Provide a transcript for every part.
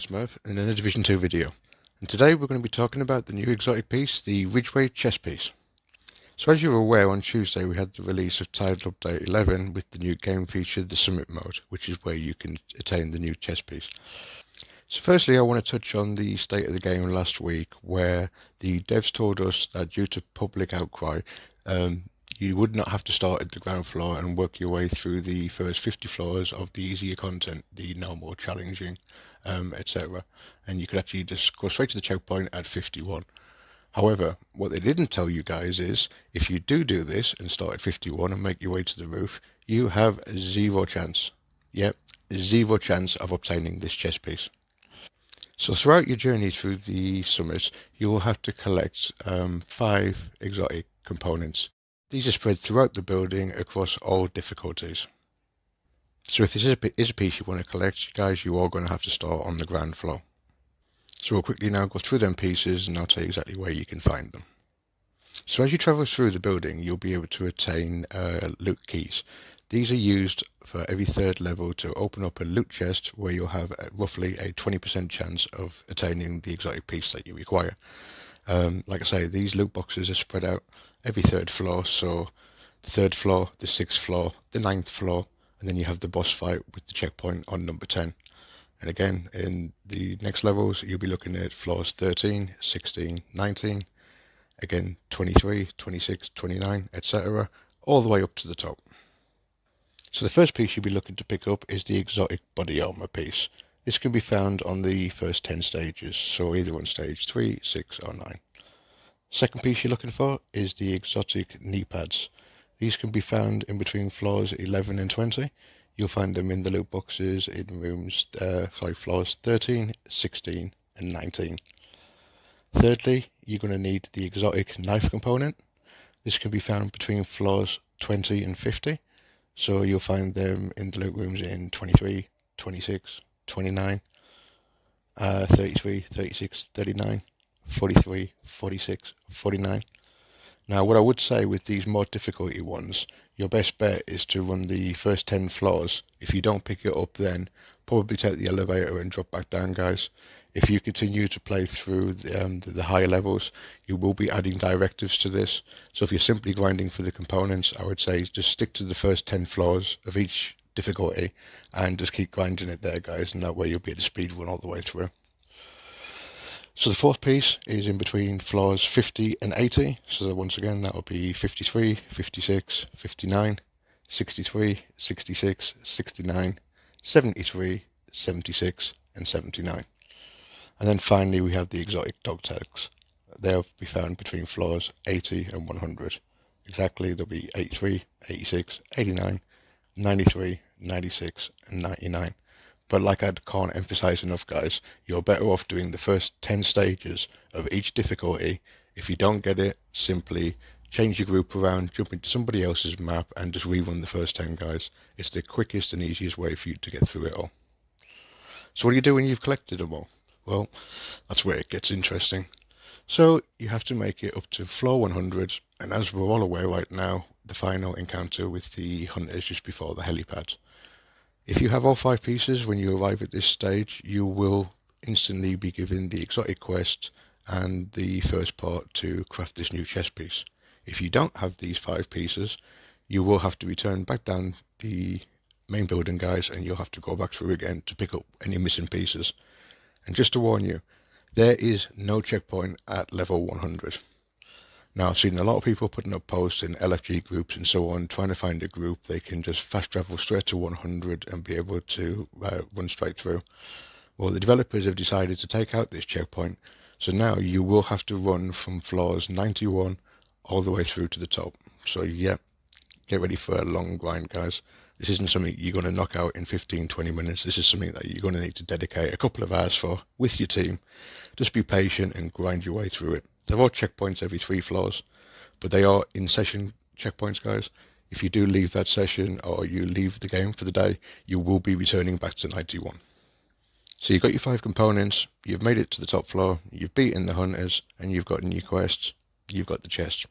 Smurf in a Division 2 video, and today we're going to be talking about the new exotic piece, the Ridgeway chest piece. So as you're aware, on Tuesday we had the release of Title Update 11 with the new game feature, the Summit mode, which is where you can attain the new chest piece. So firstly, I want to touch on the state of the game last week, where the devs told us that due to public outcry, you would not have to start at the ground floor and work your way through the first 50 floors of the easier content, the no more challenging, etc. And you could actually just go straight to the checkpoint at 51. However, what they didn't tell you guys is, if you do this and start at 51 and make your way to the roof, you have zero chance. Yep, zero chance of obtaining this chest piece. So throughout your journey through the summit, you will have to collect 5 exotic components. These are spread throughout the building across all difficulties. So if this is a piece you want to collect, guys, you are going to have to start on the ground floor. So we'll quickly now go through them pieces and I'll tell you exactly where you can find them. So as you travel through the building, you'll be able to attain loot keys. These are used for every third level to open up a loot chest where you'll have roughly a 20% chance of attaining the exotic piece that you require. Like I say, these loot boxes are spread out every third floor, so the third floor, the 6th floor, the 9th floor, and then you have the boss fight with the checkpoint on number 10. And again, in the next levels, you'll be looking at floors 13, 16, 19, again 23, 26, 29, etc., all the way up to the top. So the first piece you'll be looking to pick up is the exotic body armor piece. This can be found on the first 10 stages, so either on stage 3, 6 or 9. Second piece you're looking for is the exotic knee pads. These can be found in between floors 11 and 20. You'll find them in the loot boxes in floors 13, 16 and 19. Thirdly, you're going to need the exotic knife component. This can be found between floors 20 and 50. So you'll find them in the loot rooms in 23, 26, 29, 33, 36, 39, 43, 46, 49. Now what I would say with these more difficulty ones, your best bet is to run the first 10 floors. If you don't pick it up then, probably take the elevator and drop back down, guys. If you continue to play through the higher levels, you will be adding directives to this. So if you're simply grinding for the components, I would say just stick to the first 10 floors of each difficulty and just keep grinding it there, guys, and that way you'll be able to speed run all the way through. So the fourth piece is in between floors 50 and 80. So once again, that will be 53, 56, 59, 63, 66, 69, 73, 76 and 79. And then finally we have the exotic dog tags. They'll be found between floors 80 and 100. Exactly, there'll be 83, 86, 89, 93, 96 and 99. But like I can't emphasize enough, guys, you're better off doing the first 10 stages of each difficulty. If you don't get it, simply change your group around, jump into somebody else's map and just rerun the first 10, guys. It's the quickest and easiest way for you to get through it all. So what do you do when you've collected them all? Well, that's where it gets interesting. So you have to make it up to floor 100, and as we're all aware right now, the final encounter with the hunters just before the helipad. If you have all 5 pieces when you arrive at this stage, you will instantly be given the exotic quest and the first part to craft this new chest piece. If you don't have these 5 pieces, you will have to return back down the main building, guys, and you'll have to go back through again to pick up any missing pieces. And just to warn you, there is no checkpoint at level 100. Now, I've seen a lot of people putting up posts in LFG groups and so on, trying to find a group they can just fast travel straight to 100 and be able to run straight through. Well, the developers have decided to take out this checkpoint, so now you will have to run from floors 91 all the way through to the top. So yeah, get ready for a long grind, guys. This isn't something you're going to knock out in 15-20 minutes. This is something that you're going to need to dedicate a couple of hours for with your team. Just be patient and grind your way through it. There are checkpoints every 3 floors, but they are in-session checkpoints, guys. If you do leave that session or you leave the game for the day, you will be returning back to 91. So you've got your 5 components, you've made it to the top floor, you've beaten the hunters, and you've got new quests, you've got the chest.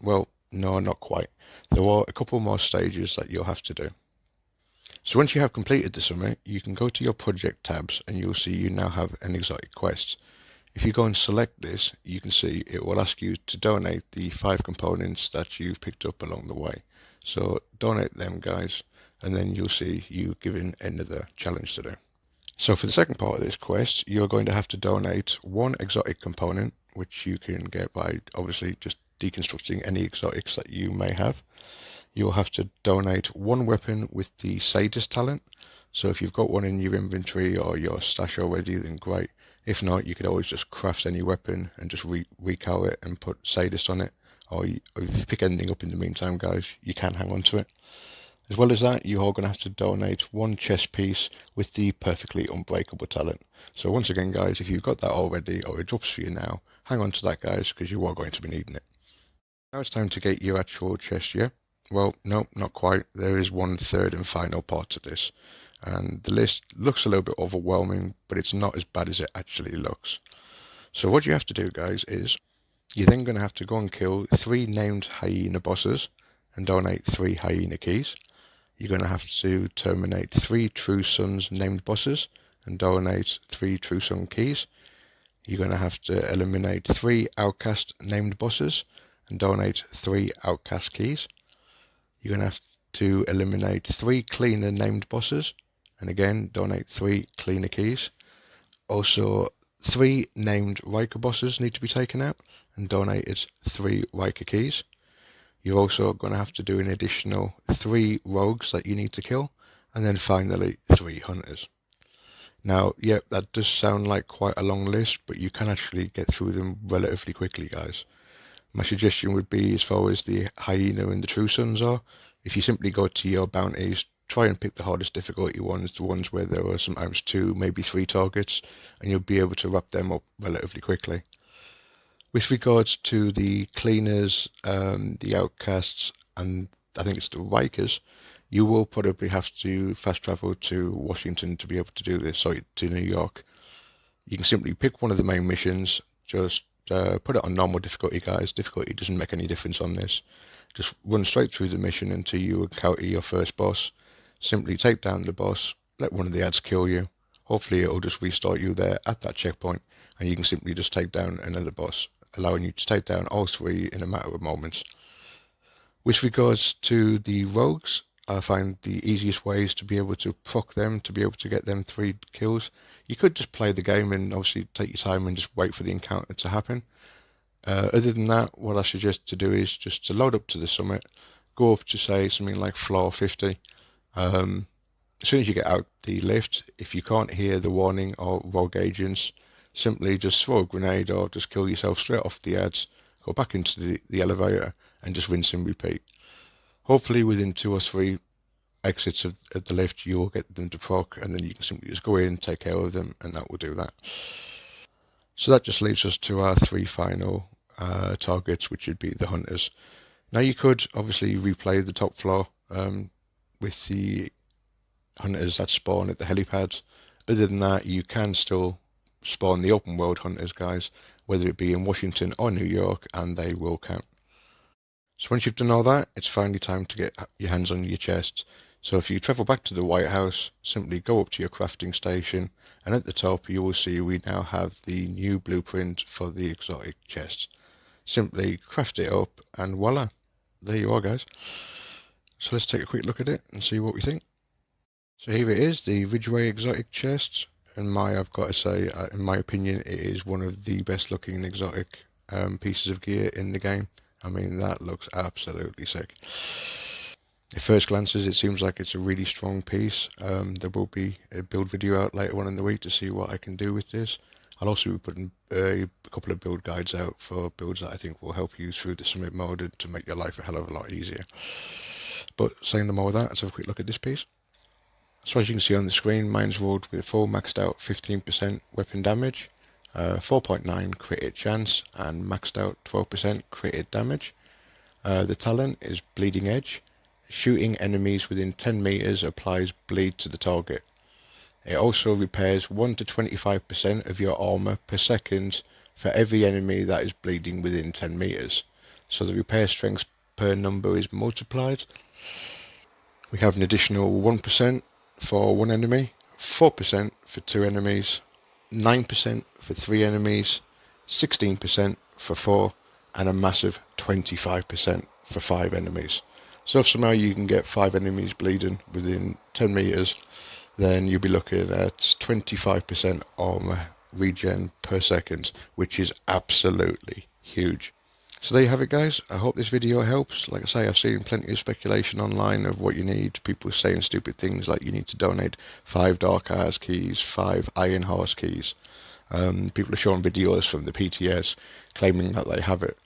Well, no, not quite. There are a couple more stages that you'll have to do. So once you have completed the summit, you can go to your project tabs and you'll see you now have an exotic quest. If you go and select this, you can see it will ask you to donate the 5 components that you've picked up along the way. So donate them, guys, and then you'll see you given another challenge to do. So for the second part of this quest, you're going to have to donate 1 exotic component, which you can get by obviously just deconstructing any exotics that you may have. You'll have to donate 1 weapon with the sadist talent. So if you've got one in your inventory or your stash already, then great. If not, you could always just craft any weapon and just recal it and put sadist on it. Or if you pick anything up in the meantime, guys, you can hang on to it. As well as that, you are going to have to donate 1 chest piece with the perfectly unbreakable talent. So once again, guys, if you've got that already or it drops for you now, hang on to that, guys, because you are going to be needing it. Now it's time to get your actual chest, yeah? Well, no, not quite. There is one third and final part to this. And the list looks a little bit overwhelming, but it's not as bad as it actually looks. So what you have to do, guys, is you're then going to have to go and kill 3 named hyena bosses and donate 3 hyena keys. You're going to have to terminate 3 True Sons named bosses and donate 3 True Son keys. You're going to have to eliminate 3 Outcast named bosses and donate 3 Outcast keys. You're going to have to eliminate 3 Cleaner named bosses and again donate 3 Cleaner keys. Also, 3 named Riker bosses need to be taken out and donated 3 Riker keys. You're also going to have to do an additional 3 rogues that you need to kill, and then finally 3 hunters. Now, yeah, that does sound like quite a long list, but you can actually get through them relatively quickly, guys. My suggestion would be, as far as the hyena and the true sons are, if you simply go to your bounties, try and pick the hardest difficulty ones, the ones where there are sometimes 2, maybe 3 targets, and you'll be able to wrap them up relatively quickly. With regards to the cleaners, the outcasts, and I think it's the Rikers, you will probably have to fast travel to Washington to be able to do this, sorry, to New York. You can simply pick one of the main missions, just put it on normal difficulty, guys. Difficulty doesn't make any difference on this. Just run straight through the mission until you encounter your first boss. Simply take down the boss, let one of the ads kill you. Hopefully it'll just restart you there at that checkpoint, and you can simply just take down another boss, allowing you to take down all 3 in a matter of moments. With regards to the rogues, I find the easiest ways to be able to proc them, to be able to get them 3 kills. You could just play the game and obviously take your time and just wait for the encounter to happen. Other than that, what I suggest to do is just to load up to the summit, go up to say something like floor 50. As soon as you get out the lift, if you can't hear the warning or rogue agents, simply just throw a grenade or just kill yourself straight off the ads, go back into the elevator and just rinse and repeat. Hopefully within 2 or 3 exits of the lift you'll get them to proc, and then you can simply just go in, take care of them, and that will do that. So that just leaves us to our 3 final targets, which would be the hunters. Now you could obviously replay the top floor with the hunters that spawn at the helipad. Other than that, you can still spawn the open world hunters, guys, whether it be in Washington or New York, and they will count. So once you've done all that, it's finally time to get your hands on your chest. So if you travel back to the White House, simply go up to your crafting station, and at the top you will see we now have the new blueprint for the exotic chest. Simply craft it up, and voila, there you are, guys. So let's take a quick look at it and see what we think. So here it is, the Ridgeway exotic chest, and I've got to say, in my opinion, it is one of the best looking exotic pieces of gear in the game. I mean, that looks absolutely sick. At first glances, it seems like it's a really strong piece. There will be a build video out later on in the week to see what I can do with this. I'll also be putting a couple of build guides out for builds that I think will help you through the summit mode to make your life a hell of a lot easier. But saying no more of that, let's have a quick look at this piece. So as you can see on the screen, mine's rolled with full maxed out 15% weapon damage, 4.9 crit hit chance, and maxed out 12% crit hit damage. The talent is Bleeding Edge. Shooting enemies within 10 meters applies bleed to the target. It also repairs 1 to 25% of your armor per second for every enemy that is bleeding within 10 meters. So the repair strength per number is multiplied. We have an additional 1% for one enemy, 4% for two enemies, 9% for three enemies, 16% for four, and a massive 25% for five enemies. So if somehow you can get five enemies bleeding within 10 meters, then you'll be looking at 25% armor regen per second, which is absolutely huge. So there you have it, guys. I hope this video helps. Like I say, I've seen plenty of speculation online of what you need. People saying stupid things like you need to donate 5 Dark Hours keys, 5 Iron Horse keys. People are showing videos from the PTS claiming that they have it.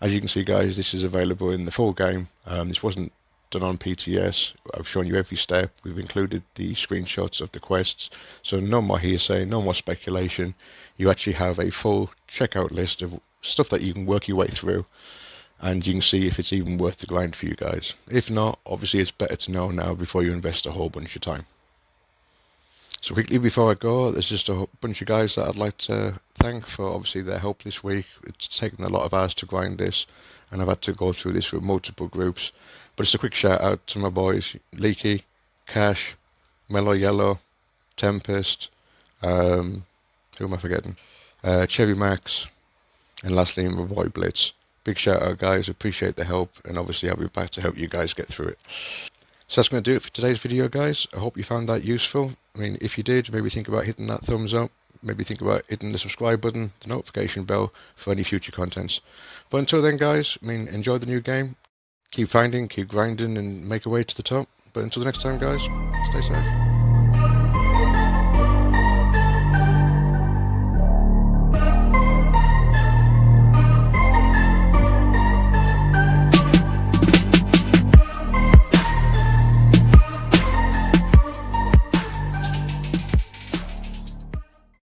As you can see, guys, this is available in the full game. This wasn't done on PTS. I've shown you every step. We've included the screenshots of the quests. So no more hearsay, no more speculation. You actually have a full checkout list of stuff that you can work your way through, and you can see if it's even worth the grind for you guys. If not, obviously it's better to know now before you invest a whole bunch of time. So quickly before I go, there's just a bunch of guys that I'd like to thank for obviously their help this week. It's taken a lot of hours to grind this, and I've had to go through this with multiple groups. But it's a quick shout out to my boys, Leaky, Cash, Mellow Yellow, Tempest, who am I forgetting? Cherry Max, and lastly my boy Blitz. Big shout out, guys, appreciate the help, and obviously I'll be back to help you guys get through it. So that's going to do it for today's video, guys. I hope you found that useful. I mean, if you did, maybe think about hitting that thumbs up, maybe think about hitting the subscribe button, the notification bell for any future contents. But until then, guys, I mean, enjoy the new game, keep finding, keep grinding, and make a way to the top. But until the next time, guys, stay safe.